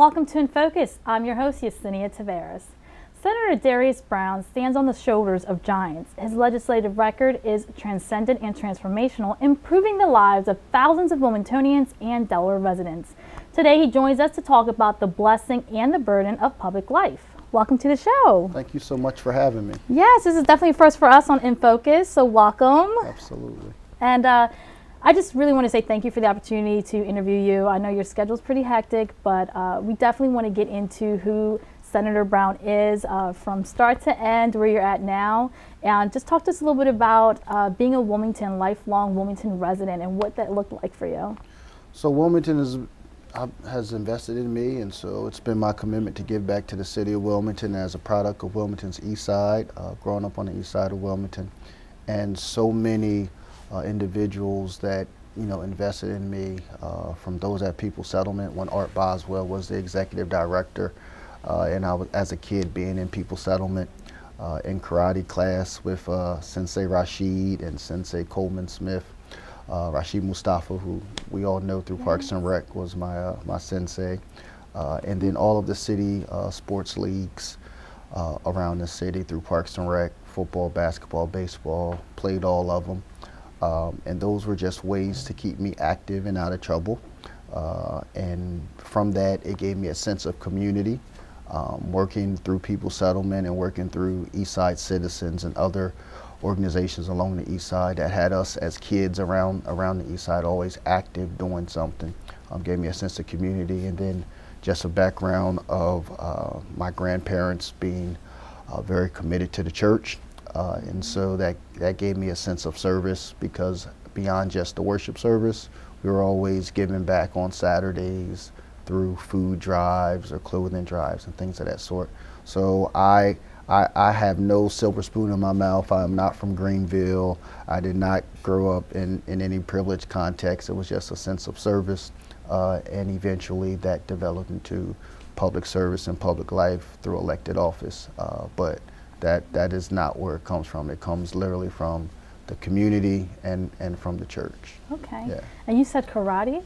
welcome to In Focus. I'm your host, Yesenia Taveras. Senator Darius Brown stands on the shoulders of giants. His legislative record is transcendent and transformational, improving the lives of thousands of Wilmingtonians and Delaware residents. Today, he joins us to talk about the blessing and the burden of public life. Welcome to the show. Thank you so much for having me. Yes, this is definitely a first for us on In Focus, so welcome. Absolutely. And I just really want to say thank you for the opportunity to interview you. I know your schedule's pretty hectic, but we definitely want to get into who Senator Brown is from start to end, where you're at now, and just talk to us a little bit about being a lifelong Wilmington resident and what that looked like for you. So Wilmington has invested in me, and so it's been my commitment to give back to the city of Wilmington as a product of Wilmington's east side, growing up on the east side of Wilmington, and so many individuals that invested in me, from those at People's Settlement when Art Boswell was the executive director, and I was, as a kid, being in People's Settlement in karate class with Sensei Rashid and Sensei Coleman Smith. Rashid Mustafa, who we all know through Parks and Rec, was my sensei. And then all of the city sports leagues around the city through Parks and Rec, football, basketball, baseball, played all of them. And those were just ways to keep me active and out of trouble. And from that, it gave me a sense of community. Working through People's Settlement and working through East Side Citizens and other organizations along the East Side that had us as kids around the East Side always active doing something, gave me a sense of community. And then just a background of my grandparents being very committed to the church. And so that gave me a sense of service, because beyond just the worship service, we were always giving back on Saturdays through food drives or clothing drives and things of that sort. So I have no silver spoon in my mouth. I'm not from Greenville. I did not grow up in any privileged context. It was just a sense of service, and eventually that developed into public service and public life through elected office. But that is not where it comes from. It comes literally from the community and from the church. Okay. Yeah. And you said karate?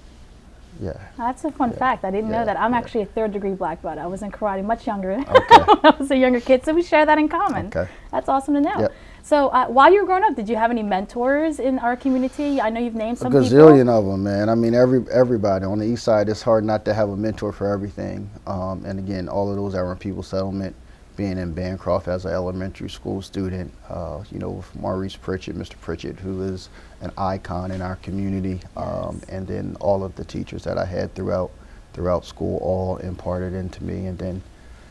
Yeah. That's a fun fact. I didn't know that. I'm actually a third-degree black belt. I was in karate much younger Okay. when I was a younger kid, so we share that in common. Okay. That's awesome to know. Yep. So while you were growing up, did you have any mentors in our community? I know you've named some A people. gazillion of them, man. I mean, everybody on the east side, it's hard not to have a mentor for everything. And again, all of those that were in People's Settlement, being in Bancroft as an elementary school student, with Maurice Pritchett, Mr. Pritchett, who is an icon in our community, and then all of the teachers that I had throughout school all imparted into me, and then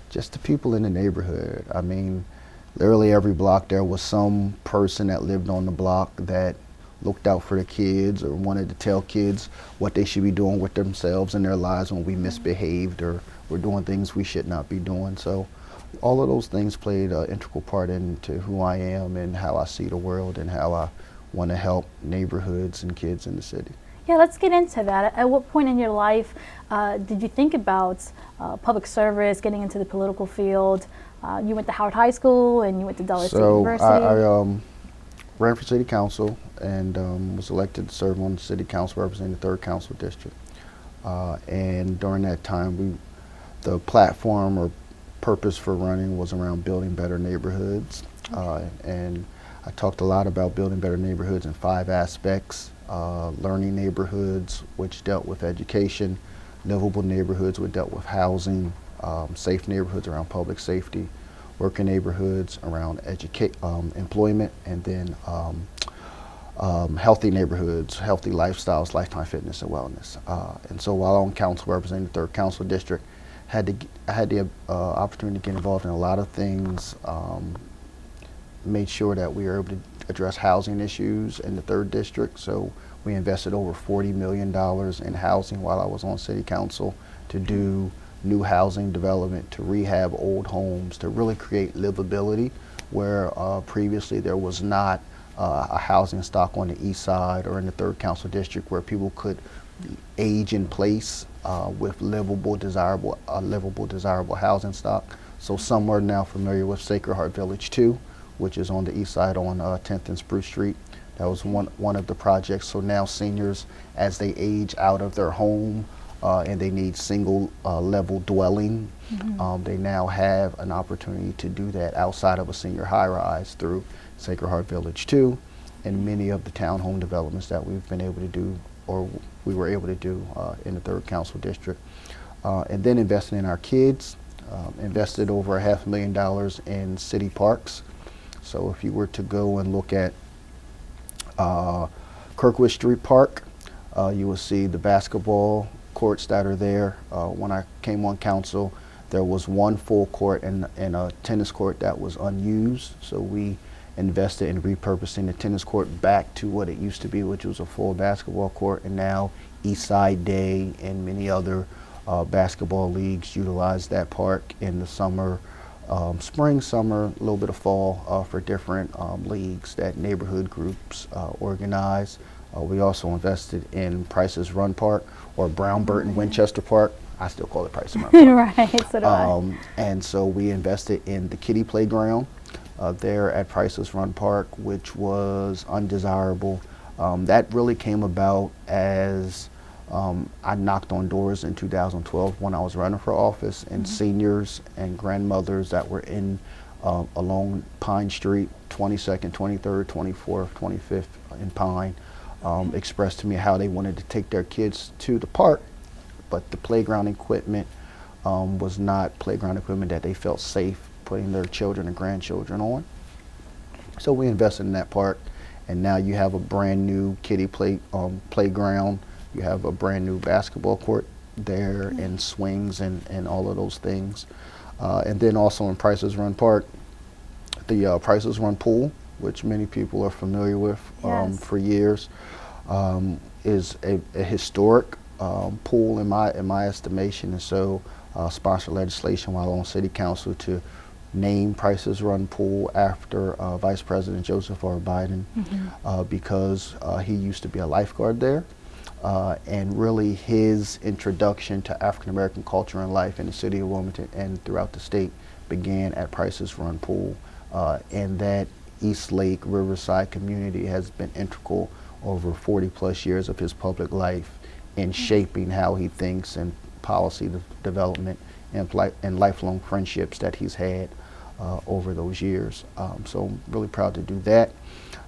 just the people in the neighborhood. I mean, literally every block there was some person that lived on the block that looked out for the kids or wanted to tell kids what they should be doing with themselves and their lives when we misbehaved or were doing things we should not be doing. So all of those things played an integral part into who I am and how I see the world and how I want to help neighborhoods and kids in the city. Yeah, let's get into that. At what point in your life did you think about public service, getting into the political field? You went to Howard High School and you went to Delaware State University. I ran for city council and was elected to serve on the city council representing the 3rd Council District. And during that time, the platform or purpose for running was around building better neighborhoods. And I talked a lot about building better neighborhoods in 5 aspects. Learning neighborhoods, which dealt with education, livable neighborhoods, which dealt with housing, safe neighborhoods around public safety, working neighborhoods around employment, and then healthy neighborhoods, healthy lifestyles, lifetime fitness and wellness. And so while on council representing the 3rd Council District, I had the opportunity to get involved in a lot of things, made sure that we were able to address housing issues in the 3rd District. So we invested over $40 million in housing while I was on city council to do new housing development, to rehab old homes, to really create livability where previously there was not a housing stock on the east side or in the 3rd Council District where people could age in place with livable, desirable housing stock. So some are now familiar with Sacred Heart Village 2, which is on the east side on 10th and Spruce Street. That was one of the projects. So now seniors, as they age out of their home, and they need single level dwelling. They now have an opportunity to do that outside of a senior high rise through Sacred Heart Village 2 and many of the townhome developments that we've been able to do, or we were able to do in the 3rd Council District. And then investing in our kids, invested over $500,000 in city parks. So if you were to go and look at Kirkwood Street Park, you will see the basketball courts that are there. When I came on council, there was one full court and a tennis court that was unused. So we invested in repurposing the tennis court back to what it used to be, which was a full basketball court. And now Eastside Day and many other basketball leagues utilize that park in the summer, spring, summer, a little bit of fall for different leagues that neighborhood groups organize. We also invested in Price's Run Park, or Brown Burton Winchester Park. I still call it Price's Run Park. Right, so do I. And so we invested in the kiddie playground there at Price's Run Park, which was undesirable. That really came about as I knocked on doors in 2012 when I was running for office, and seniors and grandmothers that were in along Pine Street, 22nd, 23rd, 24th, 25th in Pine, expressed to me how they wanted to take their kids to the park, but the playground equipment was not playground equipment that they felt safe putting their children and grandchildren on. So we invested in that park, and now you have a brand new kiddie playground. You have a brand new basketball court there, and swings and all of those things. And then also in Price's Run Park, the Price's Run pool, which many people are familiar with for years, is a historic pool in my estimation. And so sponsored legislation while on city council to name Price's Run pool after Vice President Joseph R. Biden, because he used to be a lifeguard there. And really his introduction to African American culture and life in the city of Wilmington and throughout the state began at Price's Run pool. And that East Lake Riverside community has been integral over 40 plus years of his public life in shaping how he thinks and policy development and lifelong friendships that he's had over those years. So I'm really proud to do that.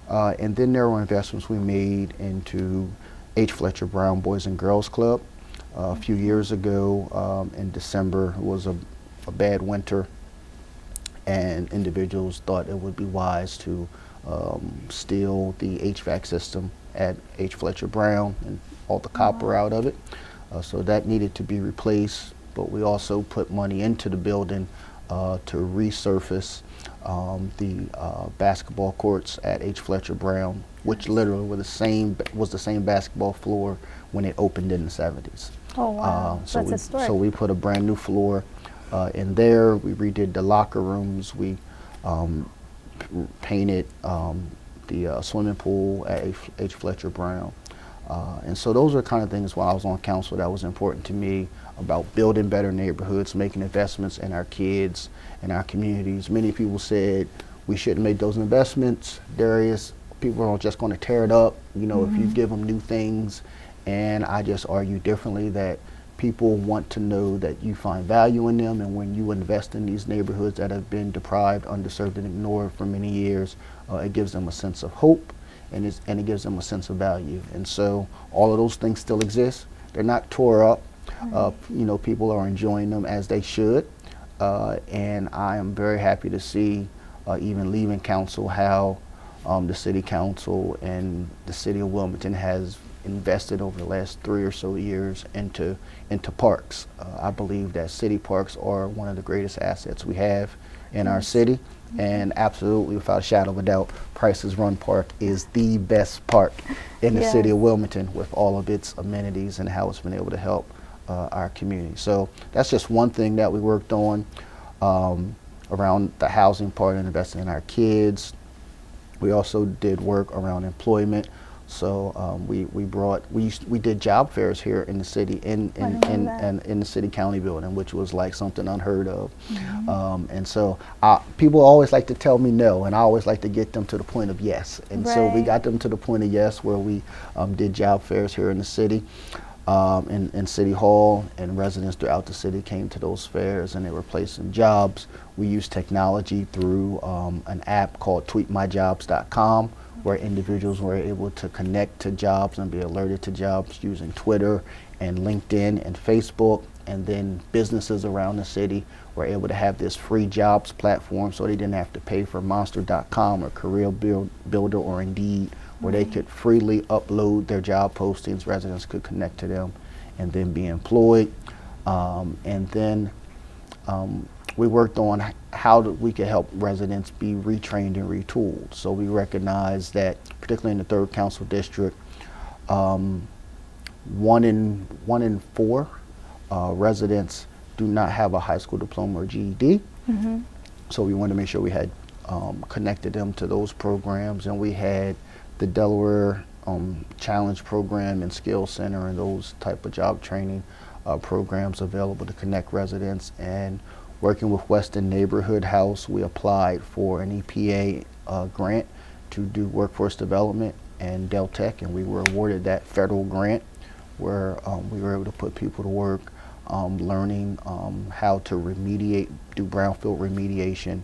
And then there were investments we made into H. Fletcher Brown Boys and Girls Club. A few years ago in December, it was a bad winter, and individuals thought it would be wise to steal the HVAC system at H. Fletcher Brown and all the copper out of it. So that needed to be replaced, but we also put money into the building to resurface the basketball courts at H. Fletcher Brown, which literally was the same basketball floor when it opened in the 70s. Oh wow, that's historic. So we put a brand new floor in there. We redid the locker rooms. We painted the swimming pool at H. Fletcher Brown. And so those are kind of things while I was on council that was important to me about building better neighborhoods, making investments in our kids and our communities. Many people said we shouldn't make those investments, Darius. People are just going to tear it up, you know, if you give them new things. And I just argue differently that people want to know that you find value in them, and when you invest in these neighborhoods that have been deprived, underserved, and ignored for many years, it gives them a sense of hope, and it gives them a sense of value. And so all of those things still exist. They're not tore up. You know, people are enjoying them as they should. And I am very happy to see, even leaving council, how the city council and the city of Wilmington has invested over the last 3 or so years into parks. I believe that city parks are one of the greatest assets we have in our city, and absolutely, without a shadow of a doubt, Price's Run Park is the best park in the city of Wilmington, with all of its amenities and how it's been able to help our community. So that's just one thing that we worked on around the housing part and investing in our kids. We also did work around employment. So we did job fairs here in the city in the city county building, which was like something unheard of. And so people always like to tell me no, and I always like to get them to the point of yes. And so we got them to the point of yes, where we did job fairs here in the city. in City Hall, and residents throughout the city came to those fairs and they were placing jobs. We used technology through an app called tweetmyjobs.com, where individuals were able to connect to jobs and be alerted to jobs using Twitter and LinkedIn and Facebook. And then businesses around the city were able to have this free jobs platform, so they didn't have to pay for monster.com or Career Builder or Indeed, where they could freely upload their job postings. Residents could connect to them and then be employed. And then we worked on how we could help residents be retrained and retooled. So we recognized that, particularly in the 3rd Council District, 1 in 4 residents do not have a high school diploma or GED. So we wanted to make sure we had connected them to those programs, and we had the Delaware Challenge Program and Skill Center and those type of job training programs available to connect residents. And working with Weston Neighborhood House, we applied for an EPA grant to do workforce development and Deltech, and we were awarded that federal grant where we were able to put people to work learning how to remediate, do brownfield remediation,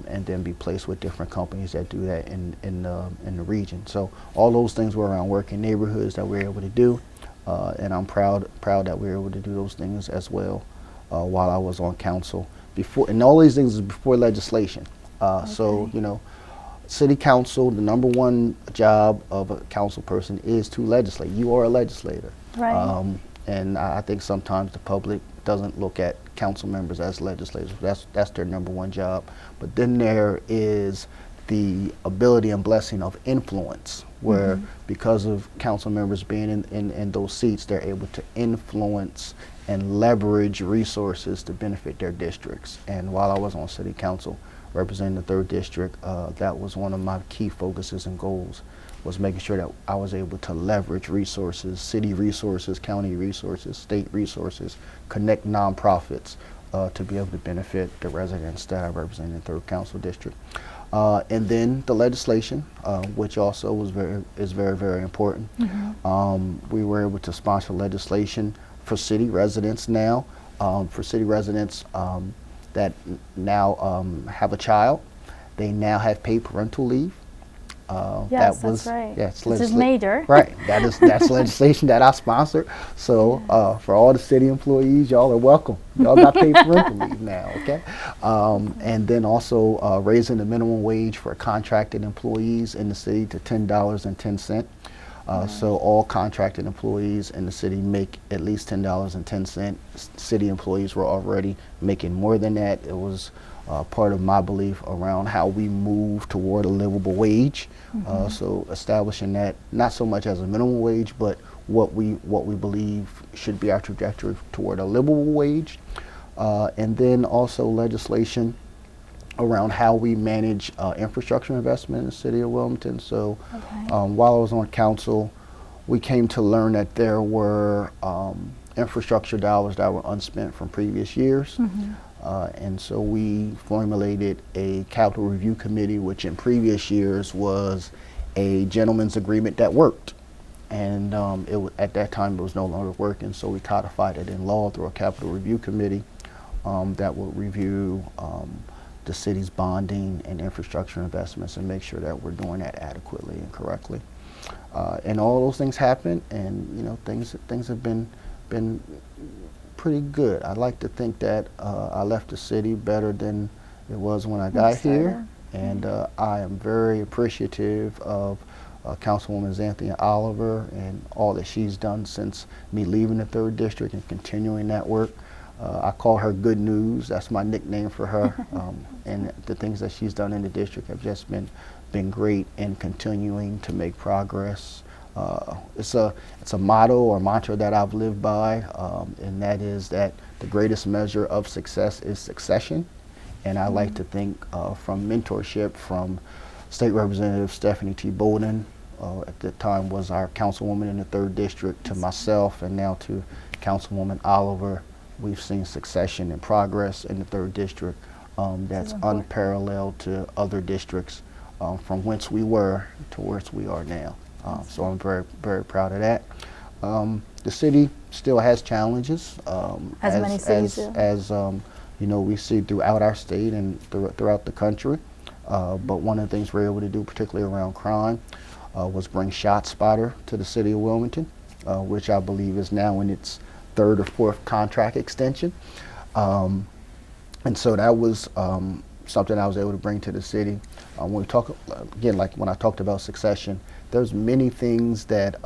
and then be placed with different companies that do that in the region. So all those things were around working neighborhoods that we were able to do, and I'm proud that we were able to do those things as well while I was on council. Before, and all these things is before legislation. So City Council, the #1 job of a council person is to legislate. You are a legislator. Right. And I think sometimes the public doesn't look at council members as legislators. That's their #1 job. But then there is the ability and blessing of influence, where because of council members being in those seats, they're able to influence and leverage resources to benefit their districts. And while I was on city council representing the 3rd District, that was one of my key focuses and goals, was making sure that I was able to leverage resources, city resources, county resources, state resources, connect nonprofits to be able to benefit the residents that I represent in the 3rd Council District. And then the legislation, which also is very, very important. We were able to sponsor legislation for city residents now, that now have a child. They now have paid parental leave. Yes, that's right. Yes, this is major. Right, that's legislation that I sponsored. So for all the city employees, y'all are welcome. Y'all got paid parental leave now, okay? And then also raising the minimum wage for contracted employees in the city to $10.10. So all contracted employees in the city make at least $10.10. City employees were already making more than that. It was part of my belief around how we move toward a livable wage. So establishing that not so much as a minimum wage, but what we believe should be our trajectory toward a livable wage. And then also legislation around how we manage infrastructure investment in the city of Wilmington. So while I was on council, we came to learn that there were infrastructure dollars that were unspent from previous years. And so we formulated a capital review committee, which in previous years was a gentleman's agreement that worked. And at that time it was no longer working, so we codified it in law through a capital review committee that will review the city's bonding and infrastructure investments and make sure that we're doing that adequately and correctly. And all those things happen, and things have been pretty good. I like to think that I left the city better than it was when I got here, and I am very appreciative of Councilwoman Xanthia Oliver and all that she's done since me leaving the 3rd District and continuing that work. I call her Good News. That's my nickname for her. And the things that she's done in the district have just been great, and continuing to make progress. It's a motto or mantra that I've lived by, and that is that the greatest measure of success is succession. And I like to think from mentorship from State Representative Stephanie T. Bolden, at the time was our councilwoman in the 3rd District, to myself, and now to Councilwoman Oliver. We've seen succession and progress in the 3rd District that's unparalleled to other districts from whence we were to where we are now. So I'm very, very proud of that. the city still has challenges, As many cities do. You know, we see throughout our state and throughout the country. But one of the things we're able to do, particularly around crime, was bring ShotSpotter to the city of Wilmington, which I believe is now in its 3rd or 4th contract extension. And so that was something I was able to bring to the city. When we talk, again, like when I talked about succession, there's many things that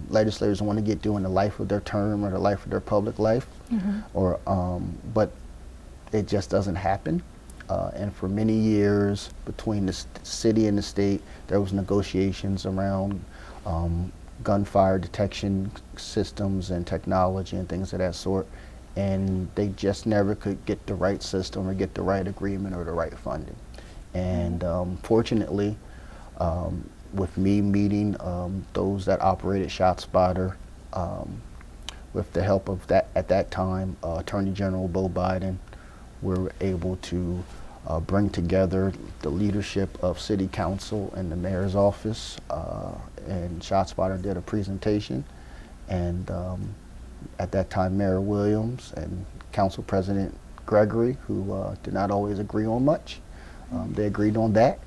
legislators want to get done in the life of their term or the life of their public life, but it just doesn't happen. And for many years between the city and the state, there was negotiations around gunfire detection systems and technology and things of that sort. And they just never could get the right system or get the right agreement or the right funding. And fortunately, with me meeting those that operated ShotSpotter, with the help of that, at that time, Attorney General Bo Biden, we were able to bring together the leadership of City Council and the Mayor's office, and ShotSpotter did a presentation, and at that time Mayor Williams and Council President Gregory, who did not always agree on much, they agreed on that,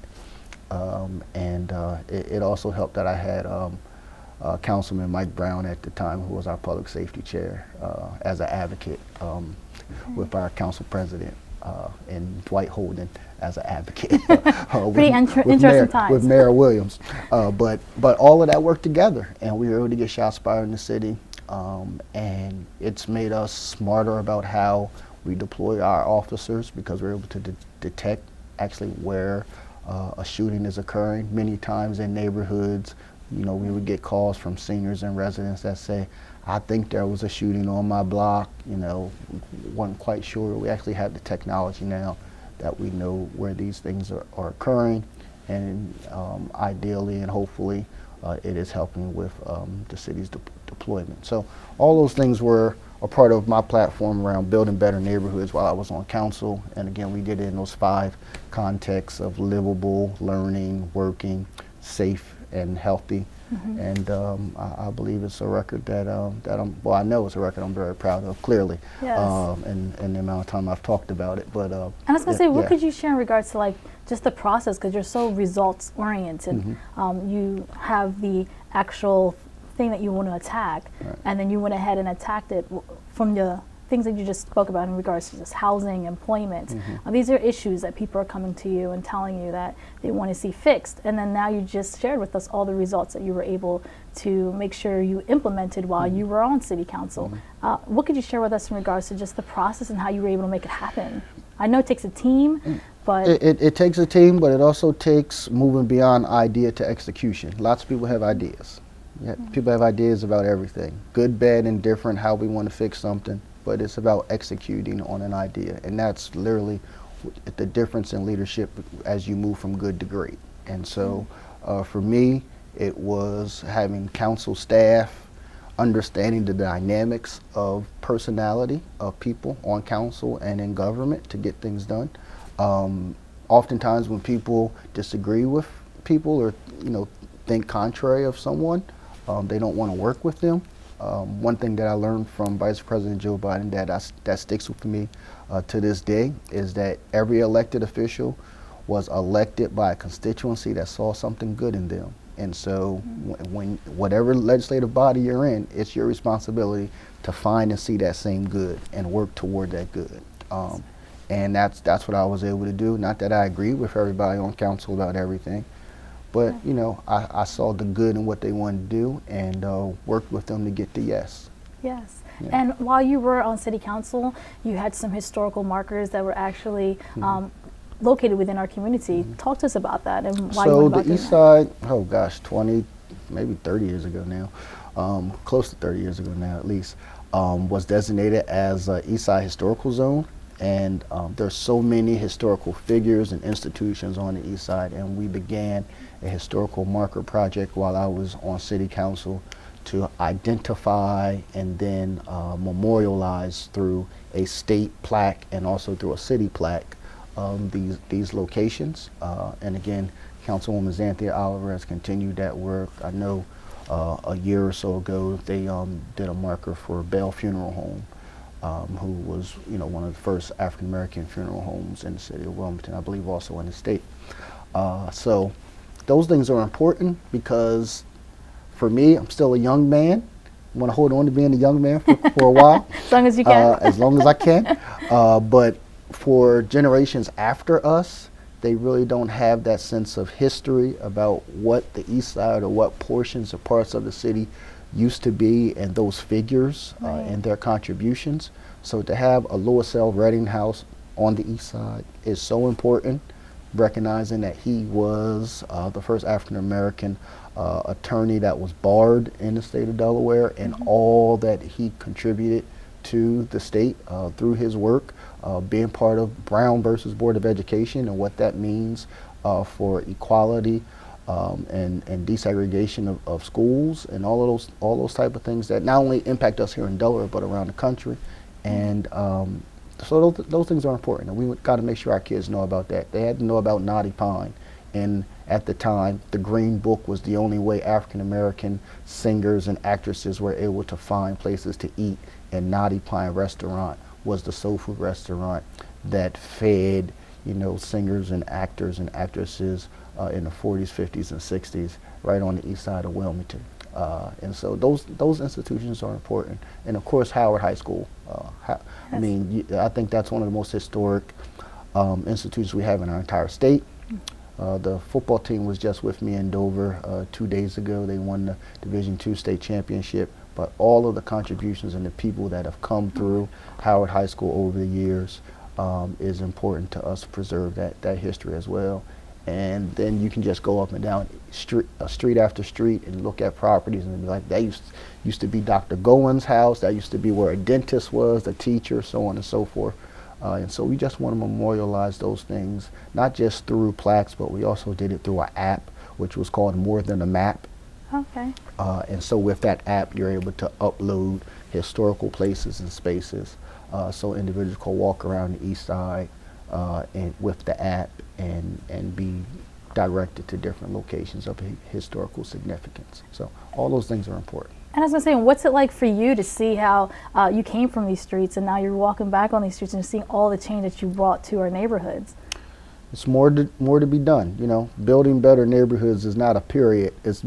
and it also helped that I had Councilman Mike Brown at the time, who was our public safety chair, as an advocate with our council president, and Dwight Holden as an advocate. Pretty interesting times. With Mayor Williams. But all of that worked together, and we were able to get ShotSpotter in the city, and it's made us smarter about how we deploy our officers, because we're able to detect actually where a shooting is occurring. Many times in neighborhoods, you know, we would get calls from seniors and residents that say, I think there was a shooting on my block, you know, wasn't quite sure. We actually have the technology now that we know where these things are occurring, and ideally and hopefully it is helping with the city's deployment. So all those things were a part of my platform around building better neighborhoods while I was on council. And again, we did it in those 5 contexts of livable, learning, working, safe, and healthy. And I believe it's a record that I know it's a record I'm very proud of, clearly, Yes. and the amount of time I've talked about it. But and I was going to say, what could you share in regards to like just the process, because you're so results oriented. You have the actual thing that you want to attack, and then you went ahead and attacked it from the things that you just spoke about in regards to just housing, employment. These are issues that people are coming to you and telling you that they want to see fixed. And then now you just shared with us all the results that you were able to make sure you implemented while you were on City Council. What could you share with us in regards to just the process and how you were able to make it happen? I know it takes a team, but it takes a team, but it also takes moving beyond idea to execution. Lots of people have ideas. People have ideas about everything, good, bad, and different, how we want to fix something. But it's about executing on an idea, and that's literally the difference in leadership as you move from good to great. And so for me, it was having council staff understanding the dynamics of personality of people on council and in government to get things done. Oftentimes when people disagree with people or think contrary of someone, they don't want to work with them. One thing that I learned from Vice President Joe Biden that sticks with me to this day is that every elected official was elected by a constituency that saw something good in them. And so when whatever legislative body you're in, it's your responsibility to find and see that same good and work toward that good. And that's what I was able to do. Not that I agree with everybody on council about everything, but I saw the good in what they wanted to do and worked with them to get the yes. Yes. Yeah. And while you were on City Council, you had some historical markers that were actually located within our community. Talk to us about that and why you went about doing that. So the East Side, oh gosh, 20, maybe 30 years ago now, close to 30 years ago now at least, was designated as East Side Historical Zone. And there's so many historical figures and institutions on the East Side, and we began a historical marker project while I was on City Council to identify and then memorialize through a state plaque and also through a city plaque these locations. And again, Councilwoman Xanthia Oliver has continued that work. I know a year or so ago, they did a marker for Bell Funeral Home, who was, one of the first African American funeral homes in the city of Wilmington, I believe also in the state. So those things are important because for me, I'm still a young man. I want to hold on to being a young man for a while. As long as you can. As long as I can. But for generations after us, they really don't have that sense of history about what the East Side or what portions or parts of the city used to be and those figures and their contributions. So to have a Louis L. Redding House on the East Side is so important, recognizing that he was the first African American attorney that was barred in the state of Delaware, and all that he contributed to the state through his work, being part of Brown versus Board of Education and what that means for equality and desegregation of schools and all those type of things that not only impact us here in Delaware but around the country. And so those things are important, and we got to make sure our kids know about that. They had to know about Knotty Pine, and at the time, the Green Book was the only way African American singers and actresses were able to find places to eat, and Knotty Pine Restaurant was the soul food restaurant that fed, singers and actors and actresses in the 40s, 50s, and 60s right on the east side of Wilmington. And so those institutions are important. And of course, Howard High School. I think that's one of the most historic institutions we have in our entire state. The football team was just with me in Dover 2 days ago. They won the Division II state championship. But all of the contributions and the people that have come through Howard High School over the years is important to us to preserve that history as well. And then you can just go up and down street after street and look at properties and be like, that used to be Dr. Gowen's house, that used to be where a dentist was, a teacher, so on and so forth. And so we just want to memorialize those things, not just through plaques, but we also did it through an app, which was called More Than a Map. Okay. And so with that app, you're able to upload historical places and spaces, so individuals can walk around the east side and with the app and be directed to different locations of historical significance. So all those things are important. And I was going to say, what's it like for you to see how you came from these streets and now you're walking back on these streets and seeing all the change that you brought to our neighborhoods? It's more to be done. Building better neighborhoods is not a period. It's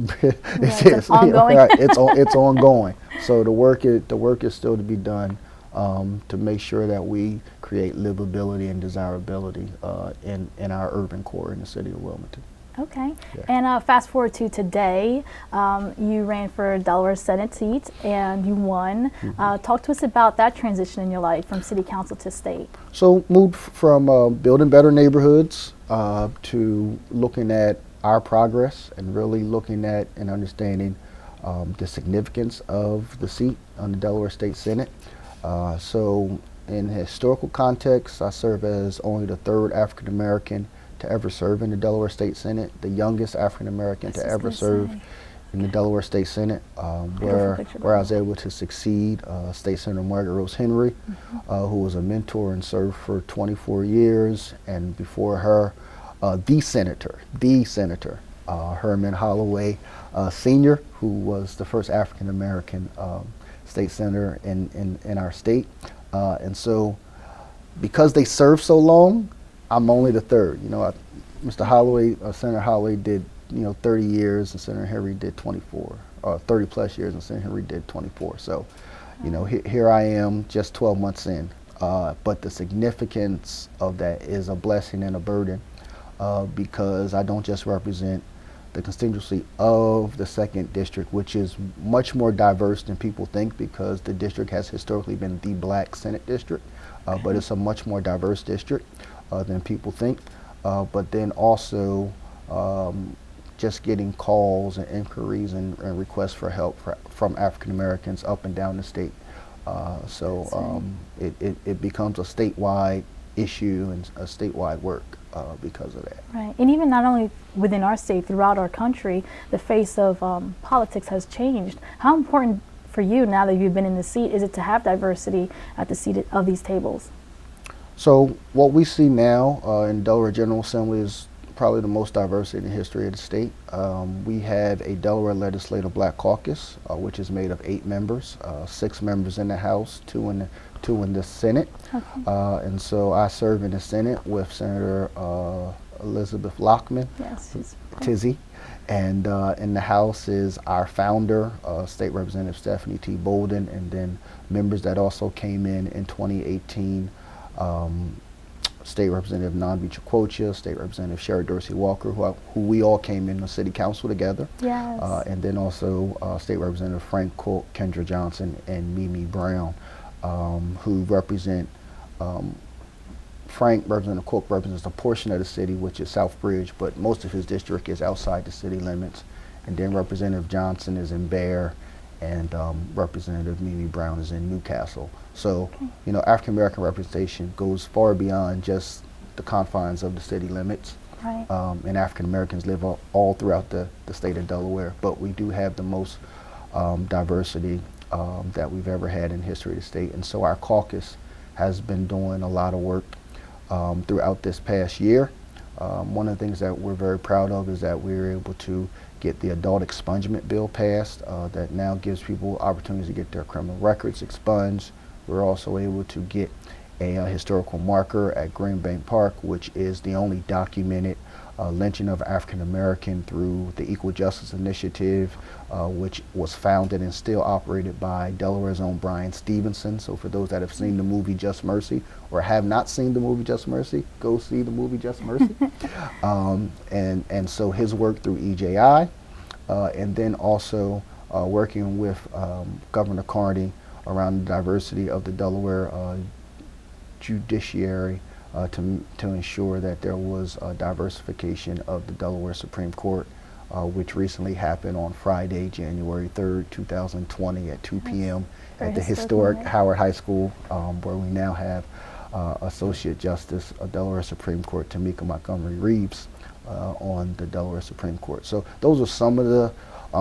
ongoing. Right, it's ongoing. So the work is still to be done to make sure that we create livability and desirability in our urban core in the city of Wilmington. Okay. Yeah. And fast forward to today, you ran for Delaware Senate seat and you won. Talk to us about that transition in your life from city council to state. So moved from building better neighborhoods to looking at our progress and really looking at and understanding the significance of the seat on the Delaware State Senate. So in historical context, I serve as only the third African American to ever serve in the Delaware State Senate, the youngest African American to ever serve in the Delaware State Senate, where I was able to succeed State Senator Margaret Rose Henry, who was a mentor and served for 24 years, and before her, the senator, Herman Holloway Sr., who was the first African American state senator in our state. And so because they served so long, I'm only the third. Mr. Holloway, Senator Holloway did 30 years, and Senator Henry did 24, 30 plus years, and Senator Henry did 24. So, here I am, just 12 months in. But the significance of that is a blessing and a burden, because I don't just represent the constituency of the 2nd District, which is much more diverse than people think, because the district has historically been the Black Senate District, but it's a much more diverse district than people think. But then also just getting calls and inquiries and requests for help from African Americans up and down the state. So it becomes a statewide issue and a statewide work because of that. Right, and even not only within our state, throughout our country, the face of politics has changed. How important for you, now that you've been in the seat, is it to have diversity at the seat of these tables? So what we see now in Delaware General Assembly is probably the most diversity in the history of the state. We have a Delaware Legislative Black Caucus, which is made of 8 members, 6 members in the House, 2 in the Senate. Okay. And so I serve in the Senate with Senator Elizabeth Lockman, Yes. Tizzy. And in the House is our founder, State Representative Stephanie T. Bolden, and then members that also came in 2018, State Representative Nanvi Chakwocha, State Representative Sherry Dorsey Walker, who we all came in the City Council together. Yes. And then also State Representative Frank Cook, Kendra Johnson, and Mimi Brown, who represent Frank, Representative Cook, represents a portion of the city, which is Southbridge, but most of his district is outside the city limits. And then Representative Johnson is in Bear, and Representative Mimi Brown is in Newcastle. So, you know, African American representation goes far beyond just the confines of the city limits. Right. And African Americans live all throughout the state of Delaware, but we do have the most diversity that we've ever had in the history of the state. And so our caucus has been doing a lot of work throughout this past year. One of the things that we're very proud of is that we were able to get the adult expungement bill passed that now gives people opportunities to get their criminal records expunged. We're also able to get a historical marker at Green Bank Park, which is the only documented lynching of African American through the Equal Justice Initiative, which was founded and still operated by Delaware's own Brian Stevenson. So for those that have seen the movie Just Mercy or have not seen the movie Just Mercy, go see the movie Just Mercy. And so his work through EJI, and then also working with Governor Carney around the diversity of the Delaware judiciary to ensure that there was a diversification of the Delaware Supreme Court, which recently happened on Friday, January 3rd, 2020 at 2 p.m. at the historic Howard High School, where we now have Associate Justice of Delaware Supreme Court Tamika Montgomery Reeves on the Delaware Supreme Court. So those are some of the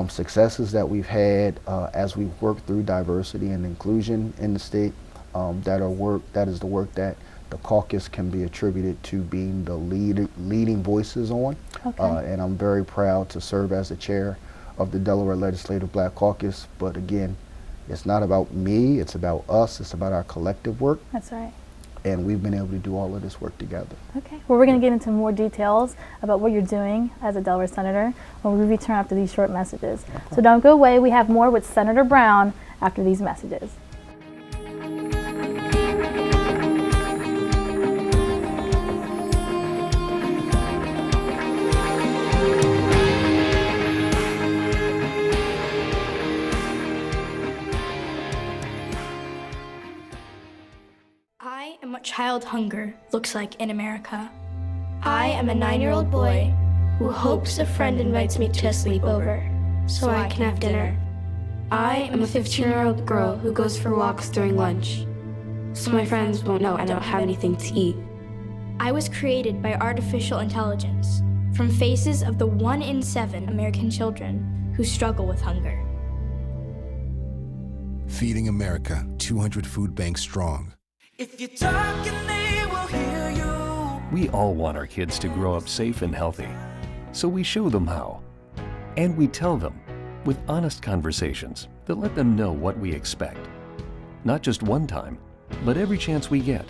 successes that we've had as we work through diversity and inclusion in the state. That is the work that the caucus can be attributed to being the leading voices on. Okay. And I'm very proud to serve as the chair of the Delaware Legislative Black Caucus. But again, it's not about me, it's about us, it's about our collective work. That's right. And we've been able to do all of this work together. Okay. Well, we're going to get into more details about what you're doing as a Delaware Senator when we return after these short messages. Okay. So don't go away. We have more with Senator Brown after these messages. I am what child hunger looks like in America. I am a 9-year-old boy who hopes a friend invites me to a sleepover so I can have dinner. I am a 15-year-old girl who goes for walks during lunch so my friends won't know I don't have anything to eat. I was created by artificial intelligence from faces of the 1 in 7 American children who struggle with hunger. Feeding America, 200 food banks strong. If you're talking, they will hear you. We all want our kids to grow up safe and healthy, so we show them how. And we tell them with honest conversations that let them know what we expect. Not just one time, but every chance we get.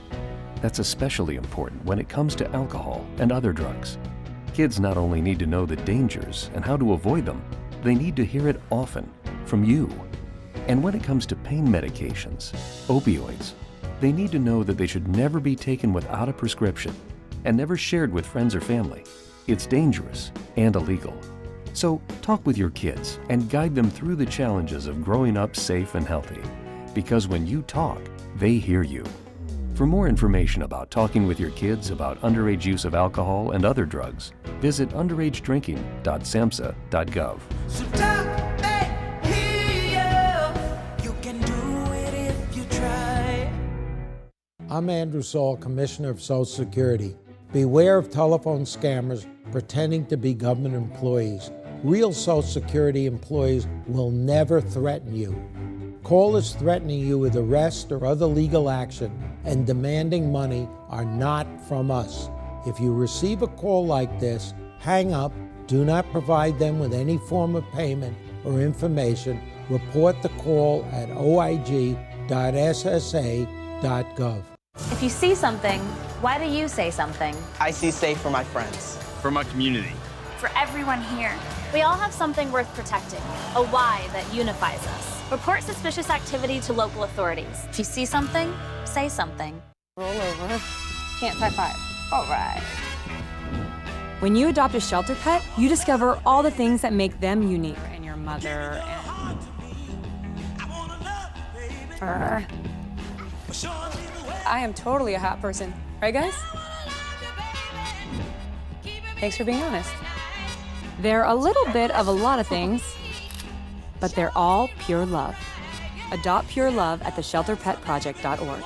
That's especially important when it comes to alcohol and other drugs. Kids not only need to know the dangers and how to avoid them, they need to hear it often from you. And when it comes to pain medications, opioids, they need to know that they should never be taken without a prescription and never shared with friends or family. It's dangerous and illegal. So talk with your kids and guide them through the challenges of growing up safe and healthy. Because when you talk, they hear you. For more information about talking with your kids about underage use of alcohol and other drugs, visit underagedrinking.samhsa.gov. So talk, they hear you. You can do it if you try. I'm Andrew Saul, Commissioner of Social Security. Beware of telephone scammers pretending to be government employees. Real Social Security employees will never threaten you. Callers threatening you with arrest or other legal action and demanding money are not from us. If you receive a call like this, hang up, do not provide them with any form of payment or information, report the call at oig.ssa.gov. If you see something, why do you say something? I see safe for my friends. For my community. For everyone here. We all have something worth protecting, a why that unifies us. Report suspicious activity to local authorities. If you see something, say something. Roll over. Can't high five. All right. When you adopt a shelter pet, you discover all the things that make them unique. And your mother and... I am totally a hot person. Right, guys? Thanks for being honest. They're a little bit of a lot of things, but they're all pure love. Adopt pure love at theshelterpetproject.org.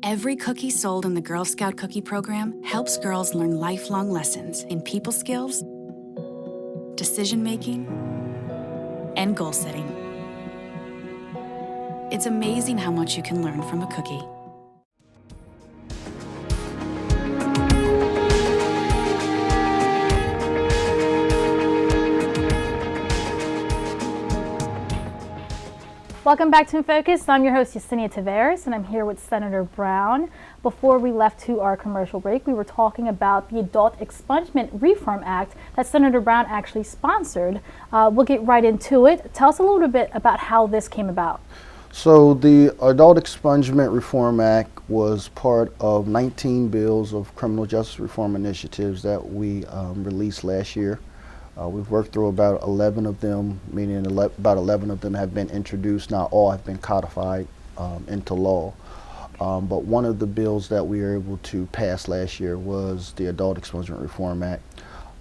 Every cookie sold in the Girl Scout Cookie Program helps girls learn lifelong lessons in people skills, decision-making, and goal-setting. It's amazing how much you can learn from a cookie. Welcome back to In Focus. I'm your host, Yesenia Taveras, and I'm here with Senator Brown. Before we left to our commercial break, we were talking about the Adult Expungement Reform Act that Senator Brown actually sponsored. We'll get right into it. Tell us a little bit about how this came about. So the Adult Expungement Reform Act was part of 19 bills of criminal justice reform initiatives that we released last year. We've worked through about 11 of them, meaning about 11 of them have been introduced. Not all have been codified into law. But one of the bills that we were able to pass last year was the Adult Expungement Reform Act.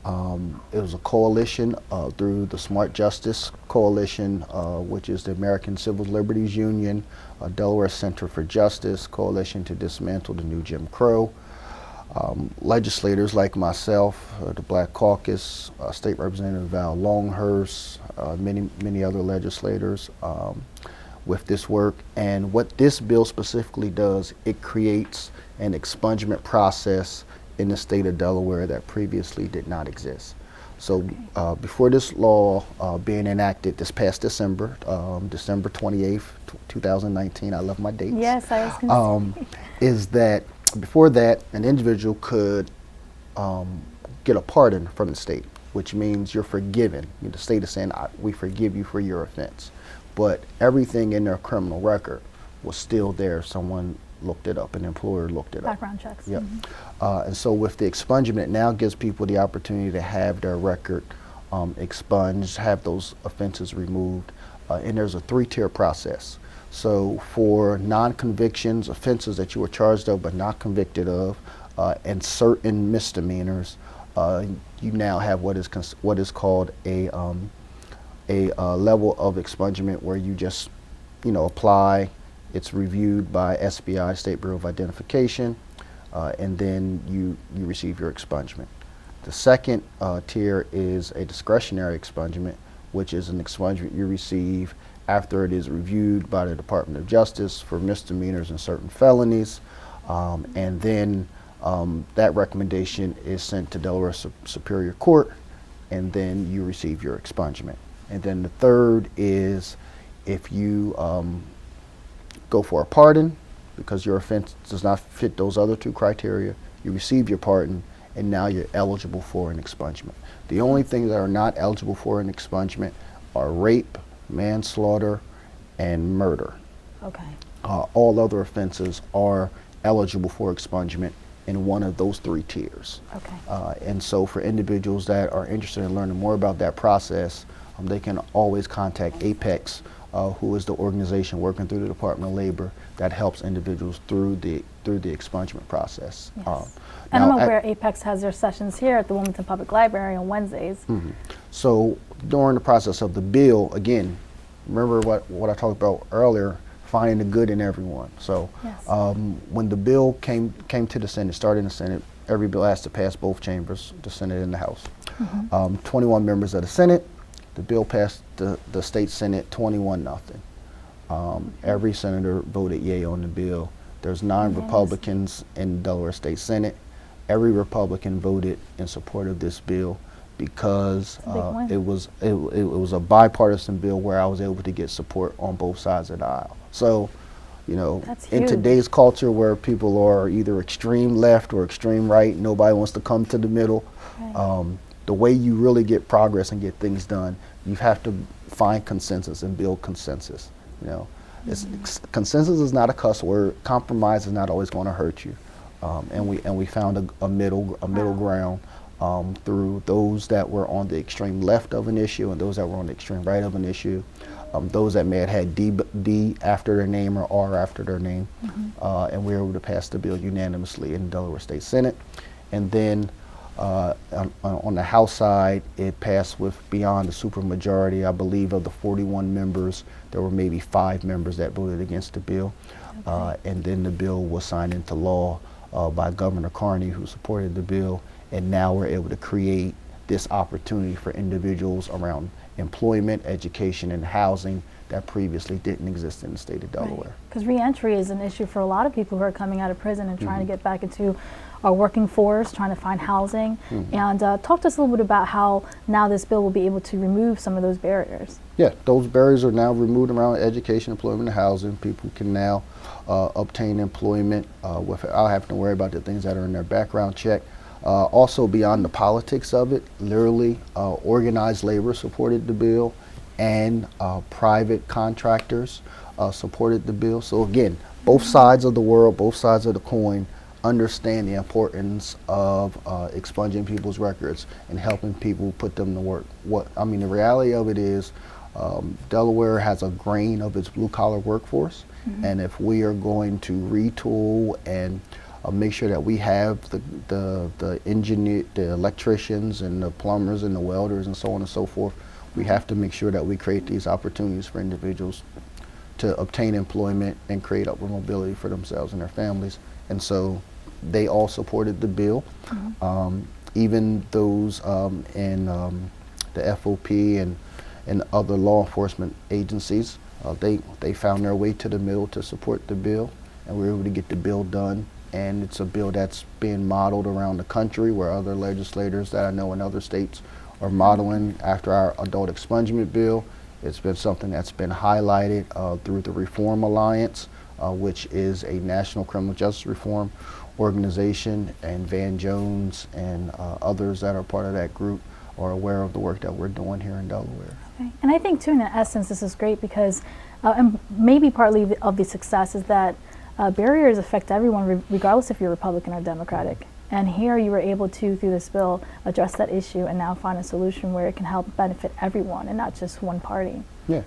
It was a coalition through the Smart Justice Coalition, which is the American Civil Liberties Union, Delaware Center for Justice, Coalition to Dismantle the New Jim Crow, legislators like myself, the Black Caucus, State Representative Val Longhurst, many other legislators with this work. And what this bill specifically does, it creates an expungement process in the state of Delaware that previously did not exist. So before this law being enacted this past December, December 28th, 2019, I love my dates. Yes, I was going to say. Is that before that, an individual could get a pardon from the state, which means you're forgiven. The state is saying, we forgive you for your offense. But everything in their criminal record was still there. Someone looked it up, an employer looked it up. Background checks. Yep. And so with the expungement, it now gives people the opportunity to have their record expunged, have those offenses removed. And there's a 3-tier process. So for non-convictions, offenses that you were charged of but not convicted of, and certain misdemeanors, you now have what is called a level of expungement where you just, apply. It's reviewed by SBI, State Bureau of Identification, and then you receive your expungement. The second tier is a discretionary expungement, which is an expungement you receive after it is reviewed by the Department of Justice for misdemeanors and certain felonies, and then that recommendation is sent to Delaware Superior Court, and then you receive your expungement. And then the third is if you go for a pardon because your offense does not fit those other 2 criteria, you receive your pardon, and now you're eligible for an expungement. The only things that are not eligible for an expungement are rape, manslaughter, and murder. Okay. All other offenses are eligible for expungement in one of those 3 tiers. Okay. And so for individuals that are interested in learning more about that process, they can always contact APEX, who is the organization working through the Department of Labor that helps individuals through the expungement process. Yes. And I'm aware APEX has their sessions here at the Wilmington Public Library on Wednesdays. Mm-hmm. So during the process of the bill, again, remember what I talked about earlier, finding the good in everyone. So yes. When the bill came to the Senate, started in the Senate, every bill has to pass both chambers, the Senate and the House. Mm-hmm. 21 members of the Senate. The bill passed the state Senate 21-0. Every senator voted yea on the bill. There's 9 Republicans in the Delaware State Senate, every Republican voted in support of this bill because it was a bipartisan bill where I was able to get support on both sides of the aisle. So, you know, in today's culture where people are either extreme left or extreme right, nobody wants to come to the middle. Right. The way you really get progress and get things done, you have to find consensus and build consensus. You know, consensus is not a cuss word. Compromise is not always going to hurt you, and we found a middle ground through those that were on the extreme left of an issue and those that were on the extreme right of an issue. Those that may have had D after their name or R after their name, and we were able to pass the bill unanimously in the Delaware State Senate. And then on the House side, it passed with beyond the supermajority. I believe of the 41 members, there were maybe 5 members that voted against the bill. And then the bill was signed into law by Governor Carney, who supported the bill. And now we're able to create this opportunity for individuals around employment, education, and housing that previously didn't exist in the state of Delaware. Because reentry is an issue for a lot of people who are coming out of prison and trying to get back into our working force, trying to find housing. And talk to us a little bit about how now this bill will be able to remove some of those barriers. Yeah, those barriers are now removed around education, employment, and housing. People can now obtain employment without having to worry about the things that are in their background check. Also, beyond the politics of it, literally organized labor supported the bill, and private contractors supported the bill. So again, both sides of the world, both sides of the coin, understand the importance of expunging people's records and helping people put them to work. The reality of it is, Delaware has a grain of its blue-collar workforce, and if we are going to retool and make sure that we have the engineer, the electricians, and the plumbers, and the welders, and so on and so forth, we have to make sure that we create these opportunities for individuals to obtain employment and create upward mobility for themselves and their families. And so they all supported the bill. Even those in the FOP and other law enforcement agencies, they found their way to the middle to support the bill, and we were able to get the bill done. And it's a bill that's being modeled around the country, where other legislators that I know in other states are modeling after our adult expungement bill. It's been something that's been highlighted through the Reform Alliance, which is a national criminal justice reform organization, and Van Jones and others that are part of that group are aware of the work that we're doing here in Delaware. Okay. And I think too, in essence, this is great because, and maybe partly of the success is that barriers affect everyone regardless if you're Republican or Democratic. And here you were able to, through this bill, address that issue and now find a solution where it can help benefit everyone and not just one party. Yeah,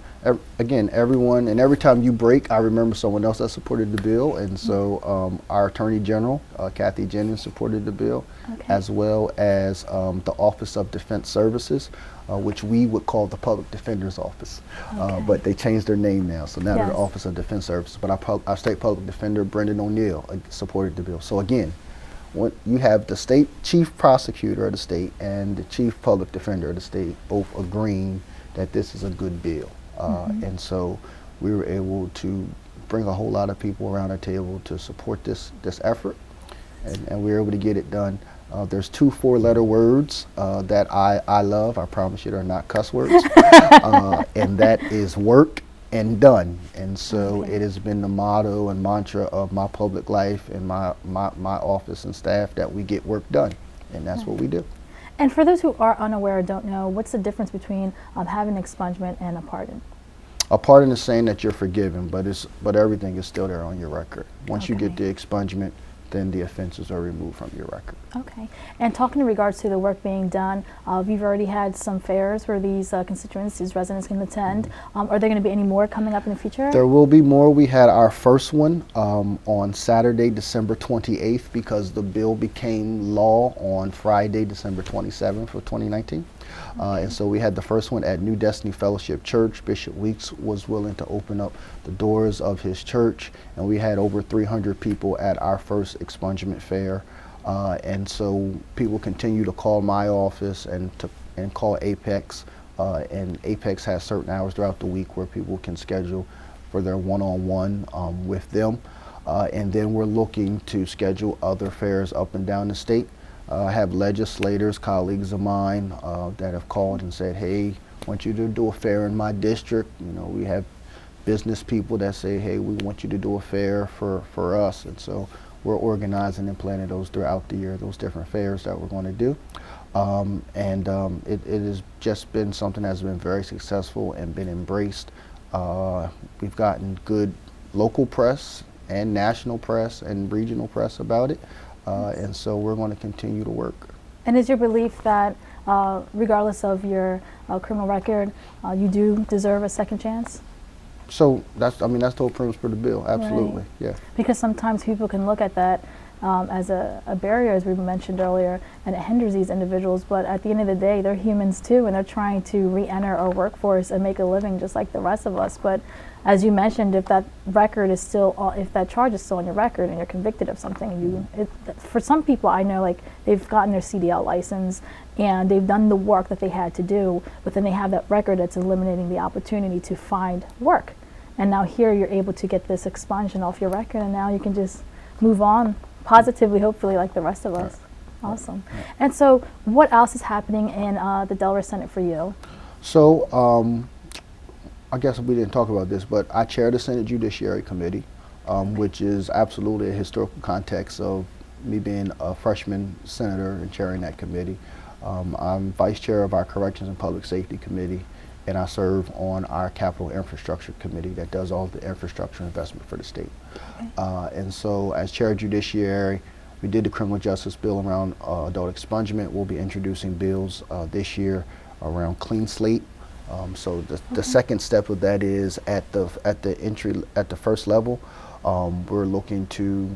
again, everyone, and every time you break, I remember someone else that supported the bill, and so our Attorney General, Kathy Jennings, supported the bill, as well as the Office of Defense Services, which we would call the Public Defender's Office, but they changed their name now, so now they're the Office of Defense Services. But our State Public Defender, Brendan O'Neill, supported the bill. So again, when you have the state chief prosecutor of the state and the chief public defender of the state both agreeing that this is a good bill. And so we were able to bring a whole lot of people around the table to support this effort, and we were able to get it done. There's 2 4-letter words that I love. I promise you they're not cuss words. And that is work and done. And so it has been the motto and mantra of my public life and my office and staff that we get work done, and that's what we do. And for those who are unaware or don't know, what's the difference between having an expungement and a pardon? A pardon is saying that you're forgiven, but everything is still there on your record. Once you get the expungement, then the offenses are removed from your record. Okay. And talking in regards to the work being done, we've already had some fairs where these constituents, these residents can attend. Are there going to be any more coming up in the future? There will be more. We had our first one on Saturday, December 28th, because the bill became law on Friday, December 27th of 2019. And so we had the first one at New Destiny Fellowship Church. Bishop Weeks was willing to open up the doors of his church, and we had over 300 people at our first expungement fair. And so people continue to call my office and call Apex, and Apex has certain hours throughout the week where people can schedule for their one-on-one with them. And then we're looking to schedule other fairs up and down the state. I have legislators, colleagues of mine that have called and said, hey, I want you to do a fair in my district. You know, we have business people that say, hey, we want you to do a fair for us. And so we're organizing and planning those throughout the year, those different fairs that we're going to do. It has just been something that's been very successful and been embraced. We've gotten good local press and national press and regional press about it. And so we're going to continue to work. And is your belief that regardless of your criminal record, you do deserve a second chance? So that's the whole premise for the bill, absolutely, right. Yeah. Because sometimes people can look at that as a barrier, as we mentioned earlier, and it hinders these individuals, but at the end of the day, they're humans too, and they're trying to re-enter our workforce and make a living just like the rest of us. But as you mentioned, if that record is still, if that charge is still on your record and you're convicted of something, for some people I know, like, they've gotten their CDL license and they've done the work that they had to do, but then they have that record that's eliminating the opportunity to find work. And now here you're able to get this expungement off your record, and now you can just move on positively, hopefully, like the rest of us. Right. Awesome. Right. And so what else is happening in the Delaware Senate for you? So I guess we didn't talk about this, but I chair the Senate Judiciary Committee, which is absolutely a historical context of me being a freshman senator and chairing that committee. I'm vice chair of our Corrections and Public Safety Committee, and I serve on our Capital Infrastructure Committee that does all the infrastructure investment for the state. And so as chair of Judiciary, we did the criminal justice bill around adult expungement. We'll be introducing bills this year around clean slate. So the second step of that is at the first level, we're looking to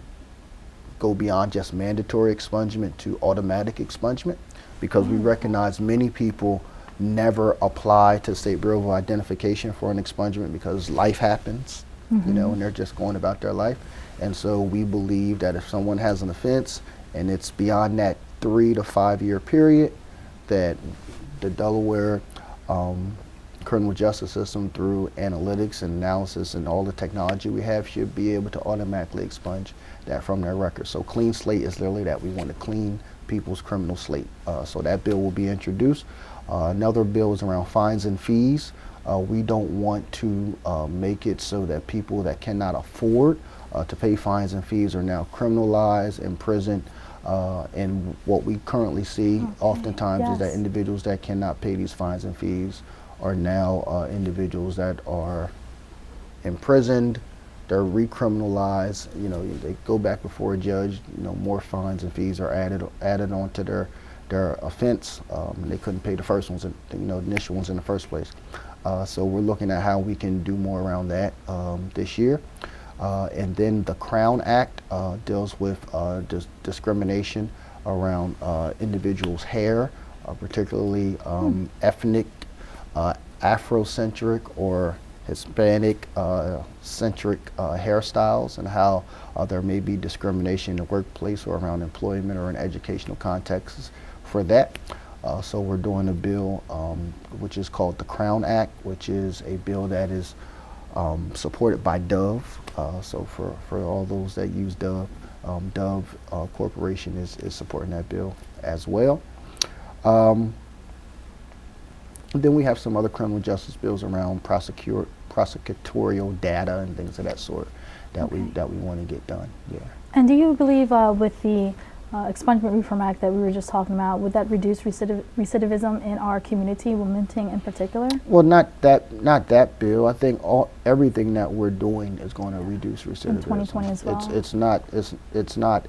go beyond just mandatory expungement to automatic expungement, because we recognize many people never apply to the State Bureau of Identification for an expungement because life happens, you know, and they're just going about their life. And so we believe that if someone has an offense and it's beyond that 3 to 5 year period, that the Delaware criminal justice system, through analytics and analysis and all the technology we have, should be able to automatically expunge that from their record. So clean slate is literally that. We want to clean people's criminal slate. So that bill will be introduced. Another bill is around fines and fees. We don't want to make it so that people that cannot afford to pay fines and fees are now criminalized, imprisoned, and what we currently see oftentimes is that individuals that cannot pay these fines and fees are now individuals that are imprisoned, they're recriminalized, you know, they go back before a judge, you know, more fines and fees are added on to their offense, and they couldn't pay the first ones, you know, the initial ones in the first place. So we're looking at how we can do more around that this year. And then the Crown Act deals with discrimination around individuals' hair, particularly ethnic, Afrocentric or Hispanic centric hairstyles, and how there may be discrimination in the workplace or around employment or in educational contexts for that. So we're doing a bill which is called the Crown Act, which is a bill that is supported by Dove. So for all those that use Dove, Dove Corporation is supporting that bill as well. Then we have some other criminal justice bills around prosecutorial data and things of that sort that we want to get done. Yeah. And do you believe with the Expungement Reform Act that we were just talking about, would that reduce recidivism in our community, Wilmington in particular? Well, not that bill. I think everything that we're doing is going to reduce recidivism. In 2020 as well. It's not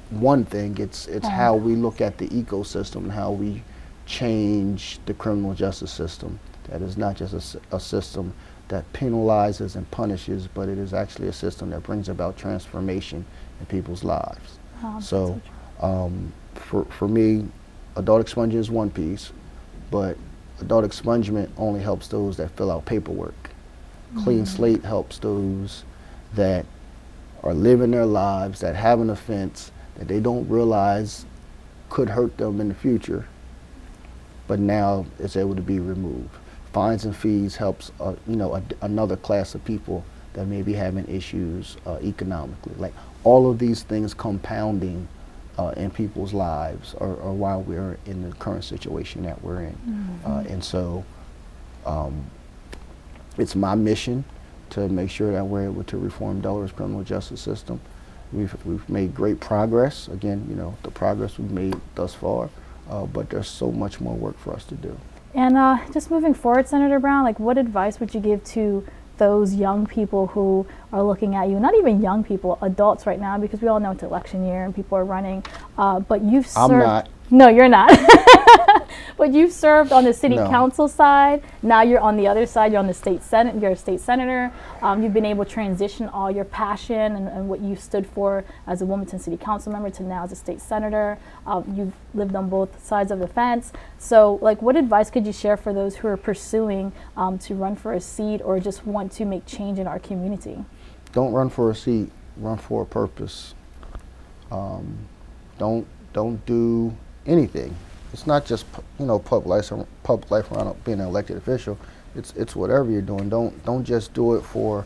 one thing. It's how we look at the ecosystem and how we change the criminal justice system. That is not just a system that penalizes and punishes, but it is actually a system that brings about transformation in people's lives. So for me, adult expungement is one piece, but adult expungement only helps those that fill out paperwork. Clean slate helps those that are living their lives, that have an offense that they don't realize could hurt them in the future, but now it's able to be removed. Fines and fees helps another class of people that may be having issues economically. Like all of these things compounding in people's lives or while we're in the current situation that we're in. And so it's my mission to make sure that we're able to reform Delaware's criminal justice system. We've made great progress. Again, you know, the progress we've made thus far, but there's so much more work for us to do. And just moving forward, Senator Brown, like what advice would you give to those young people who are looking at you, not even young people, adults right now, because we all know it's election year and people are running, but you've served— I'm not. No, you're not. But you've served on the city council side. Now you're on the other side. You're on the state senate. You're a state senator. You've been able to transition all your passion and what you stood for as a Wilmington City Council member to now as a state senator. You've lived on both sides of the fence. So, like, what advice could you share for those who are pursuing to run for a seat or just want to make change in our community? Don't run for a seat. Run for a purpose. Don't do anything. It's not just, you know, public life around being an elected official. It's whatever you're doing. Don't just do it for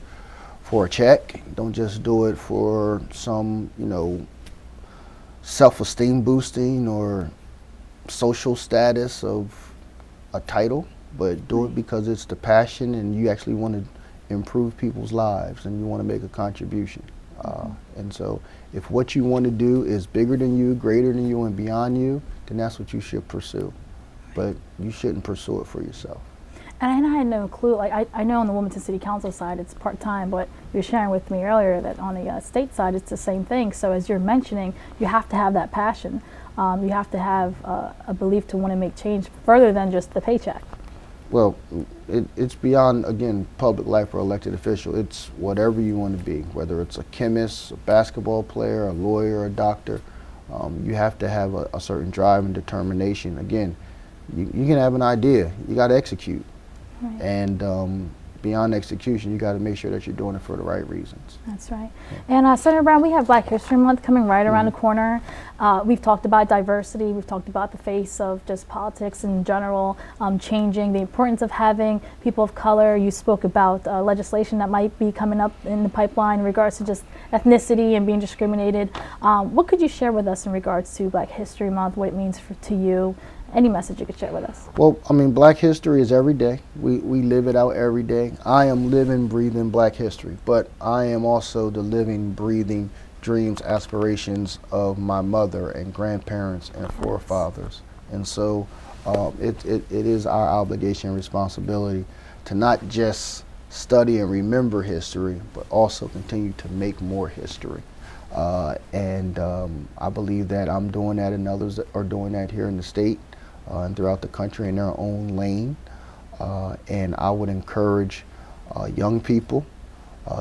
a check. Don't just do it for some, you know, self-esteem boosting or social status of a title, but do it because it's the passion and you actually want to improve people's lives and you want to make a contribution. And so if what you want to do is bigger than you, greater than you, and beyond you, then that's what you should pursue. But you shouldn't pursue it for yourself. And I had no clue. Like I know on the Wilmington City Council side it's part-time, but you were sharing with me earlier that on the state side it's the same thing. So as you're mentioning, you have to have that passion. You have to have a belief to want to make change further than just the paycheck. Well, it's beyond, again, public life or elected official. It's whatever you want to be, whether it's a chemist, a basketball player, a lawyer, a doctor. You have to have a certain drive and determination. Again, you can have an idea. You got to execute. Right. And beyond execution, you got to make sure that you're doing it for the right reasons. That's right. And Senator Brown, we have Black History Month coming right around the corner. We've talked about diversity. We've talked about the face of just politics in general, changing, the importance of having people of color. You spoke about legislation that might be coming up in the pipeline in regards to just ethnicity and being discriminated. What could you share with us in regards to Black History Month, what it means to you? Any message you could share with us? Well, I mean, Black history is every day. We live it out every day. I am living, breathing Black history, but I am also the living, breathing dreams, aspirations of my mother and grandparents and forefathers. And so it is our obligation and responsibility to not just study and remember history, but also continue to make more history. And I believe that I'm doing that and others are doing that here in the state. And throughout the country in their own lane. And I would encourage young people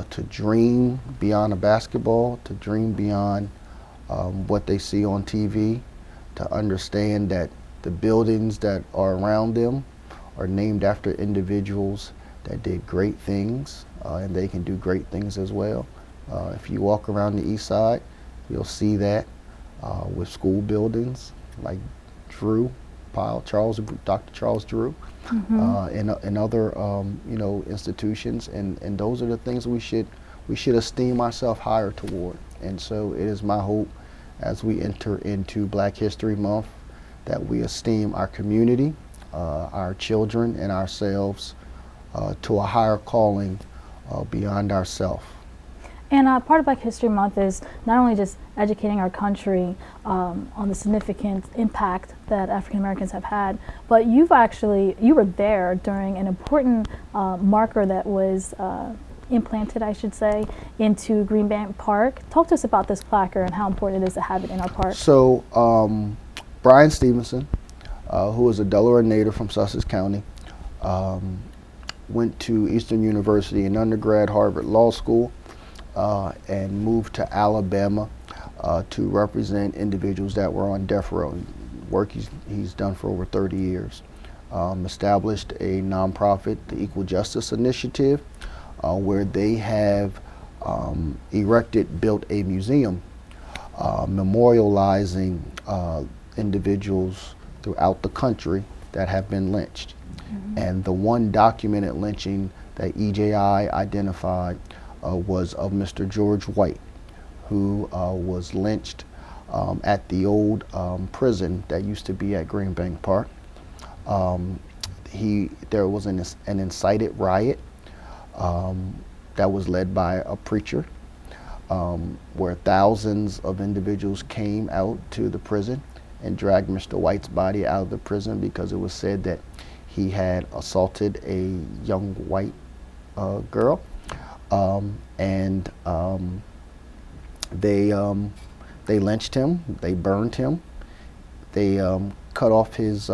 to dream beyond a basketball, to dream beyond what they see on TV, to understand that the buildings that are around them are named after individuals that did great things, and they can do great things as well. If you walk around the east side, you'll see that with school buildings like Drew, Dr. Charles Drew, and other you know, institutions, and those are the things we should esteem ourselves higher toward. And so it is my hope as we enter into Black History Month that we esteem our community, our children, and ourselves to a higher calling beyond ourselves. And part of Black History Month is not only just educating our country on the significant impact that African Americans have had, but you were there during an important marker that was implanted, I should say, into Green Bank Park. Talk to us about this placard and how important it is to have it in our park. So Brian Stevenson, who is a Delaware native from Sussex County, went to Eastern University in undergrad, Harvard Law School, and moved to Alabama to represent individuals that were on death row. Work he's done for over 30 years. Established a nonprofit, the Equal Justice Initiative, where they have built a museum memorializing individuals throughout the country that have been lynched. And the one documented lynching that EJI identified was of Mr. George White, who was lynched at the old prison that used to be at Green Bank Park. There was an incited riot that was led by a preacher, where thousands of individuals came out to the prison and dragged Mr. White's body out of the prison because it was said that he had assaulted a young white girl, and they lynched him, they burned him, they cut off his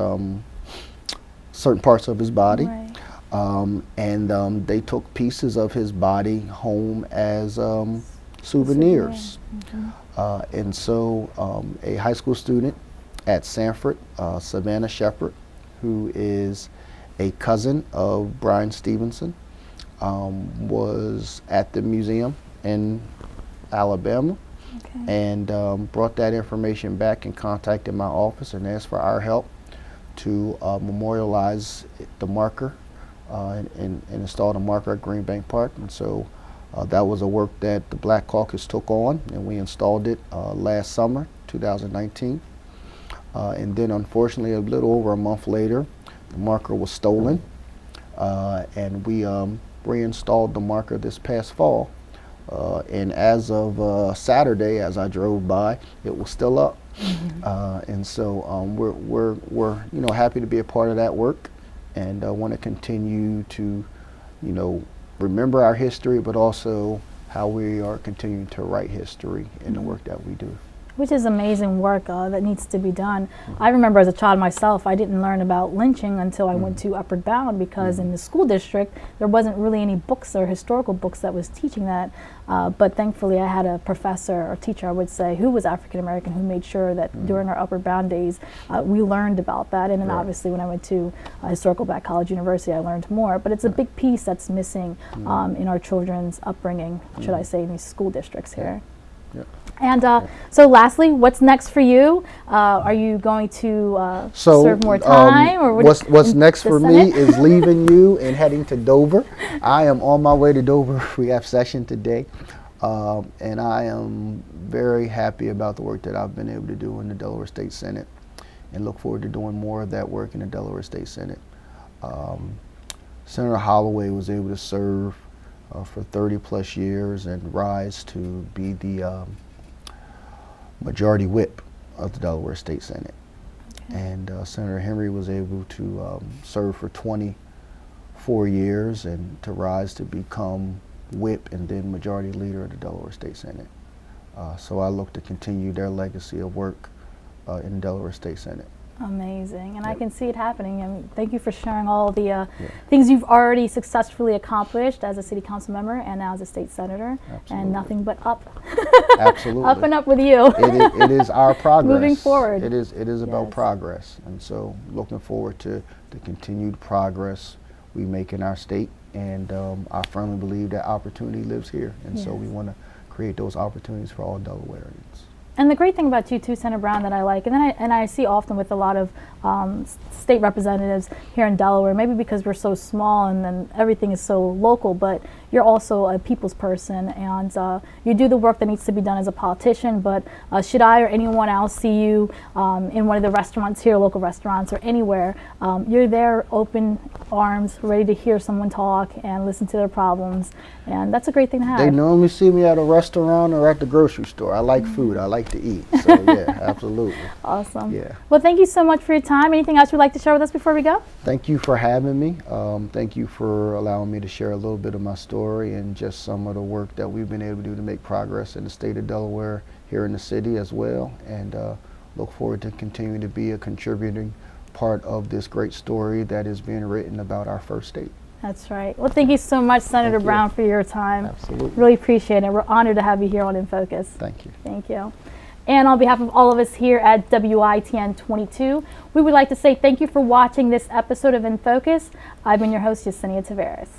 certain parts of his body, right. And they took pieces of his body home as souvenirs. Mm-hmm. And so a high school student at Sanford, Savannah Shepard, who is a cousin of Brian Stevenson, was at the museum in Alabama, okay. And brought that information back and contacted my office and asked for our help to memorialize the marker and install the marker at Green Bank Park. And so that was a work that the Black Caucus took on, and we installed it last summer, 2019. And then unfortunately, a little over a month later, the marker was stolen, and we reinstalled the marker this past fall. And as of Saturday, as I drove by, it was still up. Mm-hmm. And so we're happy to be a part of that work, and want to continue to remember our history, but also how we are continuing to write history in the work that we do. Which is amazing work that needs to be done. Mm-hmm. I remember as a child myself, I didn't learn about lynching until I went to Upward Bound, because in the school district there wasn't really any books or historical books that was teaching that. But thankfully I had a professor or teacher, I would say, who was African American, who made sure that during our Upward Bound days we learned about that. And then obviously when I went to Historical Black College University, I learned more. But it's a big piece that's missing in our children's upbringing, should I say, in these school districts here. Yeah. And so lastly, what's next for you? Are you going to serve more time? Or what's next for me is leaving you and heading to Dover. I am on my way to Dover. We have session today. And I am very happy about the work that I've been able to do in the Delaware State Senate, and look forward to doing more of that work in the Delaware State Senate. Senator Holloway was able to serve for 30+ years and rise to be the majority whip of the Delaware State Senate. Okay. And Senator Henry was able to serve for 24 years and to rise to become whip and then majority leader of the Delaware State Senate. So I look to continue their legacy of work in the Delaware State Senate. Amazing, and I can see it happening. I mean, thank you for sharing all the things you've already successfully accomplished as a city council member and now as a state senator. Absolutely. And nothing but up. Absolutely. Up and up with you. It is our progress. Moving forward. It is about progress, and so looking forward to the continued progress we make in our state. And I firmly believe that opportunity lives here, and so we want to create those opportunities for all Delawareans. And the great thing about you too, Senator Brown, that I like, and I see often with a lot of state representatives here in Delaware, maybe because we're so small and then everything is so local, but you're also a people's person, and you do the work that needs to be done as a politician. But should I or anyone else see you in one of the restaurants here, local restaurants, or anywhere, you're there, open arms, ready to hear someone talk and listen to their problems, and that's a great thing to have. They normally see me at a restaurant or at the grocery store. I like food. I like to eat. So yeah, absolutely. Awesome. Yeah. Well, thank you so much for your time. Anything else you'd like to share with us before we go? Thank you for having me. Thank you for allowing me to share a little bit of my story and just some of the work that we've been able to do to make progress in the state of Delaware, here in the city as well. And look forward to continuing to be a contributing part of this great story that is being written about our first state. That's right. Well, thank you so much, Senator Brown, for your time. Absolutely. Really appreciate it. We're honored to have you here on In Focus. Thank you. Thank you. And on behalf of all of us here at WITN 22, we would like to say thank you for watching this episode of In Focus. I've been your host, Yesenia Taveras.